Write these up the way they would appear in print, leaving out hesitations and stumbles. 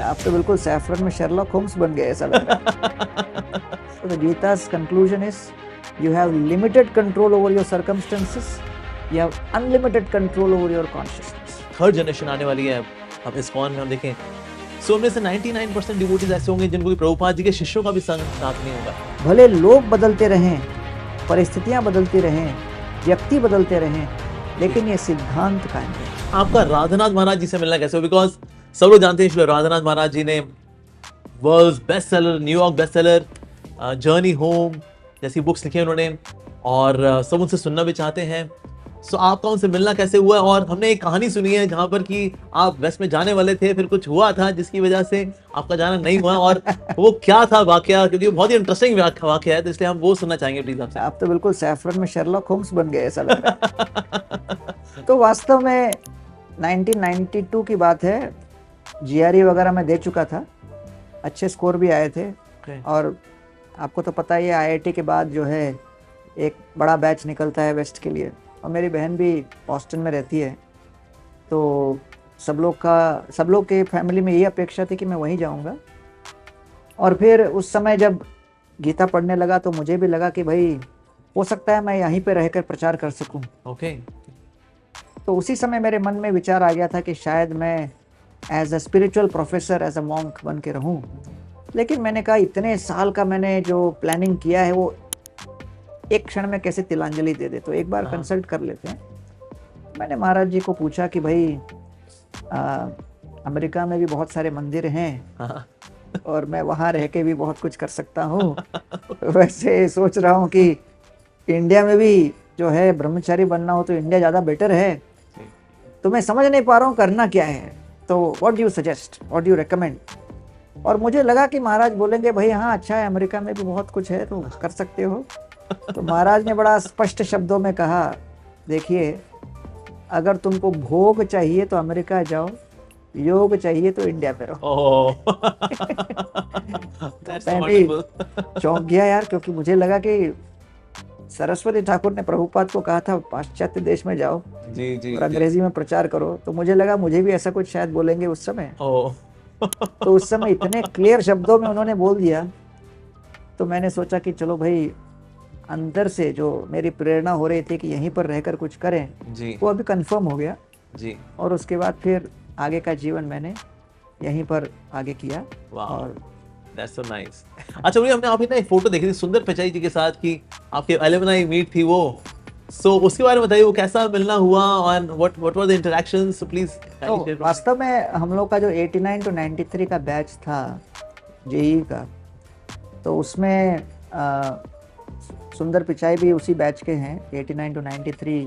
आप तो बिल्कुल सैफरन में शर्लॉक होम्स बन गए ऐसा लग रहा है। So the Gita's conclusion is you have limited control over your circumstances, you have unlimited control over your consciousness. Third generation आने वाली है अब इस्कॉन में, हम देखें सो में से 99% डिवोटीज ऐसे होंगे जिनको कि प्रभुपाद जी के शिष्यों का भी संग साथ नहीं होगा। भले लोग बदलते रहें, परिस्थितियां बदलती रहें, व्यक्ति बदलते रहें, लेकिन ये सिद्धांत कायम है। आपका राधानाथ महाराज जी से मिलना कैसे हो? बिकॉज सब लोग जानते हैं श्री राधानाथ महाराज जी ने world best seller, New York best seller, journey home जैसी बुक्स लिखी हैं उन्होंने, और सब उनसे सुनना भी चाहते हैं। सो आपका उनसे मिलना कैसे हुआ? और हमने एक कहानी सुनी है जहां पर कि आप वेस्ट में जाने वाले थे, फिर कुछ हुआ था जिसकी वजह से आपका जाना नहीं हुआ, और वो क्या था वाकया? क्योंकि वो बहुत ही इंटरेस्टिंग वाकया है, तो इसलिए हम वो सुनना चाहेंगे प्लीज आपसे। आप तो बिल्कुल सैफरन में शर्लॉक होम्स बन गए ऐसा लग रहा है। तो वास्तव में 1992 की बात है, जीआरई वगैरह मैं दे चुका था, अच्छे स्कोर भी आए थे। और आपको तो पता ही है आईआईटी के बाद जो है एक बड़ा बैच निकलता है वेस्ट के लिए, और मेरी बहन भी बॉस्टन में रहती है, तो सब लोग के फैमिली में यही अपेक्षा थी कि मैं वहीं जाऊंगा। और फिर उस समय जब गीता पढ़ने लगा तो मुझे भी लगा कि भाई हो सकता है मैं यहीं पे रहकर प्रचार कर सकूं। ओके। तो उसी समय मेरे मन में विचार आ गया था कि शायद मैं as a spiritual professor, as a monk बन के रहूं। लेकिन मैंने कहा इतने साल का मैंने जो प्लानिंग किया है वो एक क्षण में कैसे तिलांजलि दे दे, तो एक बार कंसल्ट कर लेते हैं। मैंने महाराज जी को पूछा कि भाई अमेरिका में भी बहुत सारे मंदिर हैं और मैं वहाँ रह के भी बहुत कुछ कर सकता हूँ। वैसे सोच रहा हूँ कि इंडिया में भी जो है ब्रह्मचारी बनना हो तो इंडिया ज़्यादा बेटर है, तो मैं समझ नहीं पा रहा हूँ करना क्या है, तो what do you suggest, what do you recommend. और मुझे लगा कि महाराज बोलेंगे भाई हाँ अच्छा है, अमेरिका में भी बहुत कुछ है तो कर सकते हो। तो महाराज ने बड़ा स्पष्ट शब्दों में कहा, देखिए अगर तुमको भोग चाहिए तो अमेरिका जाओ, योग चाहिए तो इंडिया में रहो। मैं भी चौंक गया यार, क्योंकि मुझे लगा कि सरस्वती ठाकुर ने प्रभुपाद को कहा था पाश्चात्य देश में जाओ जी और अंग्रेजी में प्रचार करो, तो मुझे लगा मुझे भी ऐसा कुछ शायद बोलेंगे उस समय। तो उस समय इतने क्लियर शब्दों में उन्होंने बोल दिया, तो मैंने सोचा कि चलो भाई अंदर से जो मेरी प्रेरणा हो रही थी कि यहीं पर रहकर कुछ करें जी, वो अभी कंफर्म हो गया जी। और उसके बाद फिर आगे का जीवन मैंने यहीं पर आगे किया। और That's so nice. अच्छा भैया, हमने आपकी ना एक फोटो देखी थी सुंदर पिचाई जी के साथ की आपके एलुमनाई मीट थी वो, सो उसके बारे में बताइए, वो कैसा मिलना हुआ और what were the interactions, so please। तो वास्तव में हम लोग का जो 89 to 93 का बैच था जेई का, तो उसमें सुंदर पिचाई भी उसी बैच के हैं, 89 to 93।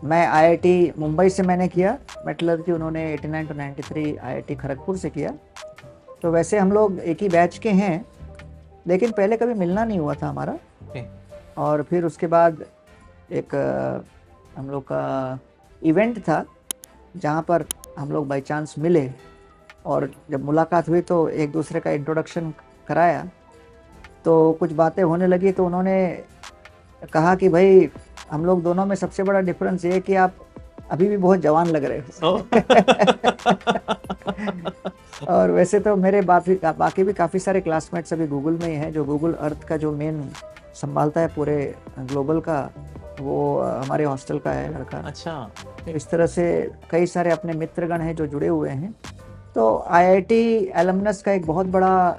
मैं आईआईटी मुंबई से मैंने किया मेटलर्जी, उन्होंने 89 to 93 आईआईटी खड़गपुर से किया। तो वैसे हम लोग एक ही बैच के हैं, लेकिन पहले कभी मिलना नहीं हुआ था हमारा। और फिर उसके बाद एक हम लोग का इवेंट था जहाँ पर हम लोग बाई चांस मिले, और जब मुलाकात हुई तो एक दूसरे का इंट्रोडक्शन कराया, तो कुछ बातें होने लगी। तो उन्होंने कहा कि भाई हम लोग दोनों में सबसे बड़ा डिफरेंस ये है कि आप अभी भी बहुत जवान लग रहे हो। और वैसे तो मेरे बाकी भी काफ़ी सारे क्लासमेट्स अभी गूगल में ही हैं, जो गूगल अर्थ का जो मेन संभालता है पूरे ग्लोबल का, वो हमारे हॉस्टल का है लड़का। अच्छा। इस तरह से कई सारे अपने मित्रगण हैं जो जुड़े हुए हैं। तो आईआईटी एलमनस का एक बहुत बड़ा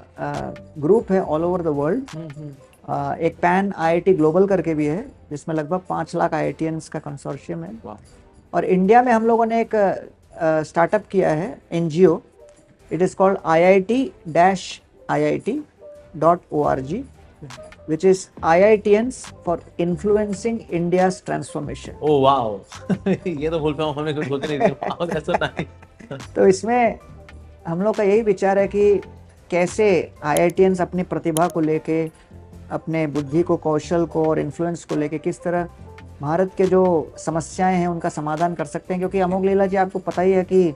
ग्रुप है ऑल ओवर द वर्ल्ड। एक पैन आईआईटी ग्लोबल करके भी है, जिसमें लगभग 5 लाख आईआईटीएंस का कंसोर्शियम है। और इंडिया में हम लोगों ने एक स्टार्टअप किया है NGO, it is called iit-iit.org, which is IITians for influencing India's transformation। Oh wow. ये तो बोल पाऊँ, हमें कुछ बोलते नहीं थे। Wow, that's so nice। तो इसमें हम लोग का यही विचार है कि कैसे आईआईटीएंस अपनी प्रतिभा को लेके, अपने बुद्धि को, कौशल को और इन्फ्लुएंस को लेके किस तरह भारत के जो समस्याएं हैं उनका समाधान कर सकते हैं। क्योंकि अमोघ लीला जी, आपको पता ही है कि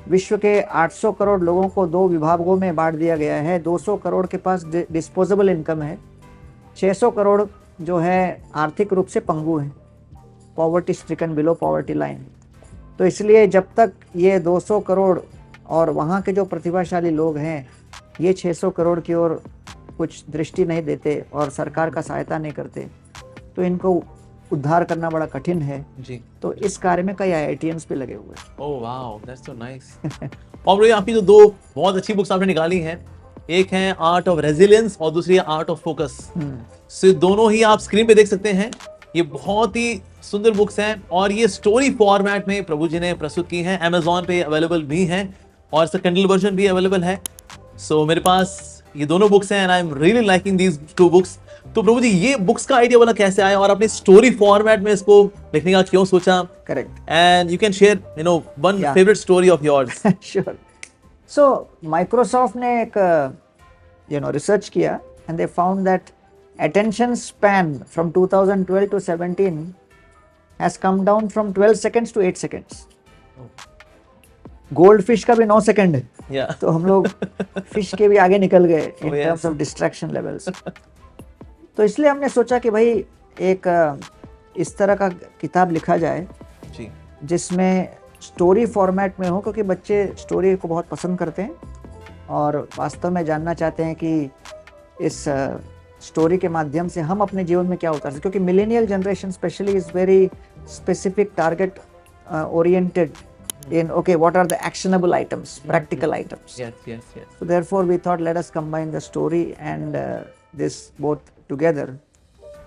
विश्व के 800 करोड़ लोगों को 2 विभागों में बांट दिया गया है। 200 करोड़ के पास डिस्पोजेबल इनकम है, 600 करोड़ जो है आर्थिक रूप से पंगु हैं, poverty stricken, below poverty line. तो इसलिए जब तक ये 200 करोड़ और वहाँ के जो प्रतिभाशाली लोग हैं ये 600 करोड़ की ओर कुछ दृष्टि नहीं देते और सरकार का सहायता नहीं करते, तो इनको उद्धार करना बड़ा कठिन है। जी। तो इस कार्य में कई IITians भी लगे हुए हैं। Oh wow, that's so nice. और भैया आपकी जो दो बहुत अच्छी बुक्स आपने निकाली हैं, एक है आर्ट ऑफ रेजिलियंस और दूसरी है आर्ट ऑफ फोकस। सो दोनों ही आप स्क्रीन पे देख सकते हैं। ये बहुत ही सुंदर बुक्स हैं और ये स्टोरी फॉर्मेट में प्रभु जी ने प्रस्तुत की हैं। Amazon पे अवेलेबल भी हैं और इसका Kindle वर्जन भी अवेलेबल है। सो मेरे पास ये दोनों बुक्स हैं and I am really liking these two books. तो प्रभु जी ये बुक्स का आइडिया वाला कैसे आया और अपने स्टोरी फॉर्मेट में इसको लिखने का क्यों सोचा? Correct. And you can share one Yeah. Favourite story of yours. Sure. So Microsoft ने एक रिसर्च किया and they found that attention span from 2012 to 17 has come down from 12 seconds to 8 seconds. Gold fish का भी 9 second है। Yeah. तो हम लोग fish के भी आगे निकल गए इन Oh, yes. Terms of distraction levels. तो इसलिए हमने सोचा कि भाई एक इस तरह का किताब लिखा जाए जी। जिसमें स्टोरी फॉर्मेट में हो, क्योंकि बच्चे स्टोरी को बहुत पसंद करते हैं और वास्तव में जानना चाहते हैं कि इस स्टोरी के माध्यम से हम अपने जीवन में क्या उतार सकते, क्योंकि millennial generation specially is very specific target oriented in okay, what are the actionable items, practical items. Yes. So therefore we thought let us combine the story and this both together.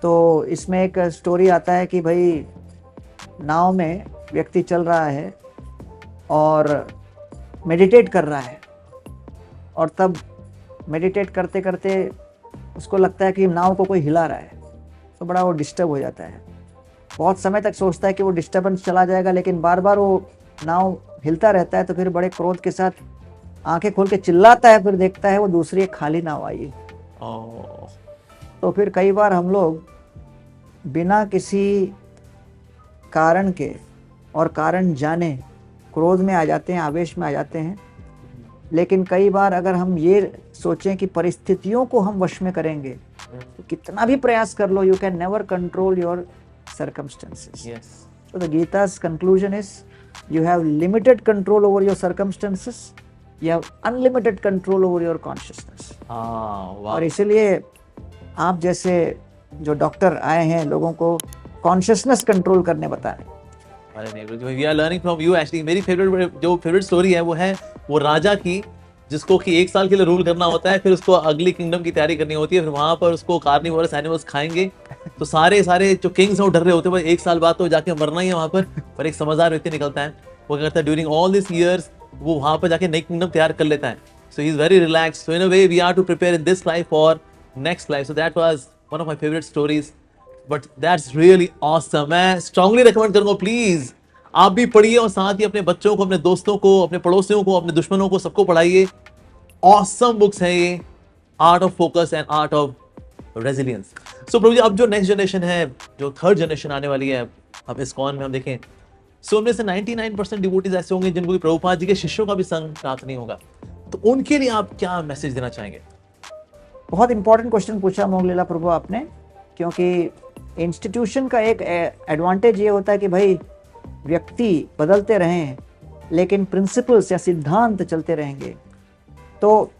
तो इसमें एक story आता है कि भाई नाव में व्यक्ति चल रहा है और मेडिटेट कर रहा है, और तब मेडिटेट करते करते उसको लगता है कि नाव को कोई हिला रहा है, तो बड़ा वो डिस्टर्ब हो जाता है। बहुत समय तक सोचता है कि वो डिस्टर्बेंस चला जाएगा, लेकिन बार बार वो नाव हिलता रहता है। तो फिर बड़े क्रोध के साथ आंखें खोल के चिल्लाता है, फिर देखता है वो दूसरी एक खाली नाव आई है। Oh. तो फिर कई बार हम लोग बिना किसी कारण के और कारण जाने क्रोध में आ जाते हैं, आवेश में आ जाते हैं। लेकिन कई बार अगर हम ये सोचें कि परिस्थितियों को हम वश में करेंगे, तो कितना भी प्रयास कर लो, you can never control your circumstances. Yes. So the Gita's conclusion is you have limited control over your circumstances, you have unlimited control over your consciousness. वाह। और इसीलिए आप जैसे जो डॉक्टर आए हैं लोगों को कॉन्शियसनेस कंट्रोल करने बताएं। अरे नहीं, we are learning from you actually. मेरी फेवरेट स्टोरी है वो राजा की, जिसको कि 1 साल के लिए रूल करना होता है, फिर उसको अगली किंगडम की तैयारी करनी होती है, फिर वहां पर उसको कार्निवोरस एनिमल्स खाएंगे। तो सारे जो किंग्स हैं वो डर रहे होते हैं, 1 साल बाद तो जाके मरना ही है वहां पर एक समझदार व्यक्ति निकलता है, वो क्या करता है, ड्यूरिंग ऑल दिस ईयर्स वो वहां पर जाके नई किंगडम तैयार कर लेता है। So he is very relaxed. So in a way we are to prepare in this life for next life. So that was one of my favourite stories, but that's really awesome. मैं strongly recommend करूंगा, please आप भी पढ़िए और साथ ही अपने बच्चों को, अपने दोस्तों को, अपने पड़ोसियों को, अपने दुश्मनों को, सबको पढ़ाइए। ऑसम बुक्स हैं ये, art of focus and art of resilience. So Prabhu ji, अब जो नेक्स्ट जनरेशन है, जो थर्ड जनरेशन आने वाली है, अब इस्कॉन में हम देखें, सो उनमें से 99% डिवोटीज ऐसे होंगे जिनको भी प्रभुपाद जी के शिष्यों का भी संग प्राप्त नहीं होगा। तो उनके लिए आप क्या मैसेज देना चाहेंगे? बहुत इंपॉर्टेंट क्वेश्चन पूछा मोगलीला प्रभु आपने, क्योंकि इंस्टीट्यूशन का एक एडवांटेज ये होता है कि भाई व्यक्ति बदलते रहें लेकिन प्रिंसिपल्स या सिद्धांत चलते रहेंगे। तो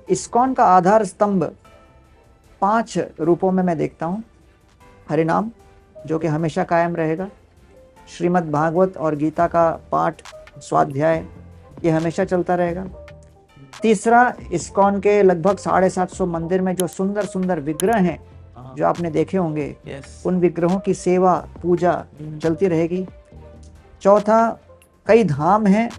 इस्कॉन का आधार स्तंभ 5 रूपों में मैं देखता हूँ। हरिनाम, जो कि हमेशा कायम रहेगा। श्रीमद् भागवत और गीता का पाठ, स्वाध्याय, ये हमेशा चलता रहेगा। तीसरा, इस्कॉन के लगभग 750 मंदिर में जो सुंदर सुंदर विग्रह हैं जो आपने देखे होंगे, उन विग्रहों की सेवा पूजा चलती रहेगी। चौथा, कई धाम हैं,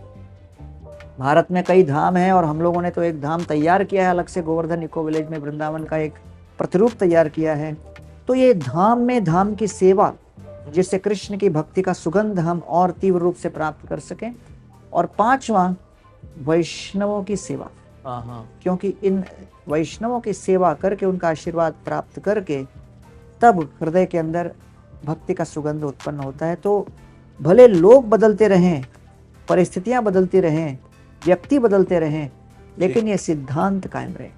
भारत में कई धाम हैं और हम लोगों ने तो एक धाम तैयार किया है अलग से, गोवर्धन इको विलेज में वृंदावन का एक प्रतिरूप तैयार किया है। तो ये धाम में धाम की सेवा, जिससे कृष्ण की भक्ति का सुगंध हम और तीव्र रूप से प्राप्त कर सकें। और 5वां, वैष्णवों की सेवा, क्योंकि इन वैष्णवों की सेवा करके, उनका आशीर्वाद प्राप्त करके, तब हृदय के अंदर भक्ति का सुगंध उत्पन्न होता है। तो भले लोग बदलते रहें, परिस्थितियां बदलती रहें, व्यक्ति बदलते रहें, लेकिन ये सिद्धांत कायम रहे।